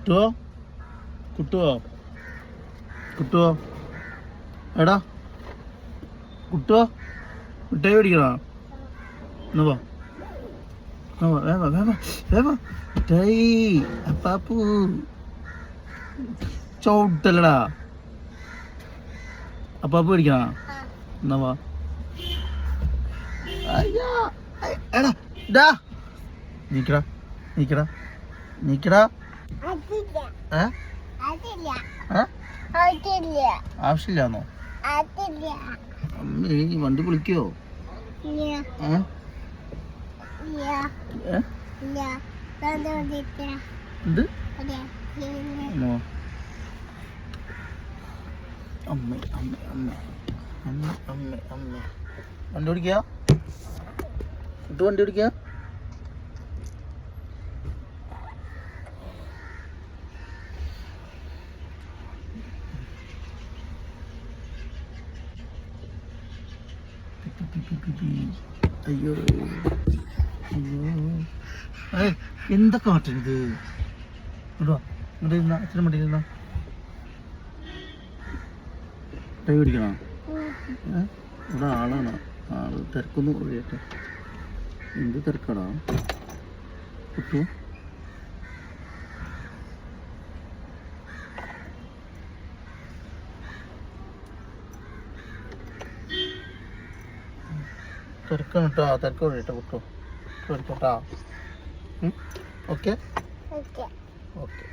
കിട്ടുവോ കിട്ടുവോ കിട്ടുവോ എടാ കിട്ടുവോ മിഠായി മേടിക്കണോ എന്നാ വാ വേമ വേമ വേമ മിഠായി അപ്പാപ്പു ചവിട്ടല്ലടാ അപ്പാപ്പു മേടിക്കണോ എന്നാ വാ അയ്യാ എടാ ഡാ നീക്കടാ നീക്കടാ നീക്കടാ ആവശ്യമില്ലാന്നോ അമ്മ ഈ വണ്ടി വിളിക്കോ എന്ത് അമ്മ അമ്മ അമ്മ അമ്മ അമ്മ അമ്മ വണ്ടി ഓടിക്കാ ഇത് വണ്ടി ഓടിക്കാ അയ്യോ അയ്യോ എന്താ കാട്ടരുത് ഇടുവാ ഇവിടെ ഇരുന്ന അച്ഛനും മടി ഇരുന്ന ടൈ പിടിക്കണോ ഇവിടെ ആളാണ് ആള് തിരക്കൊന്നും ഒഴിയട്ടെ എന്ത് തിരക്കാടാ കിട്ടു തിരക്കാണ് കേട്ടോ തിരക്ക് ഒഴിയട്ടെ കിട്ടു കേട്ടോ ഓക്കെ ഓക്കെ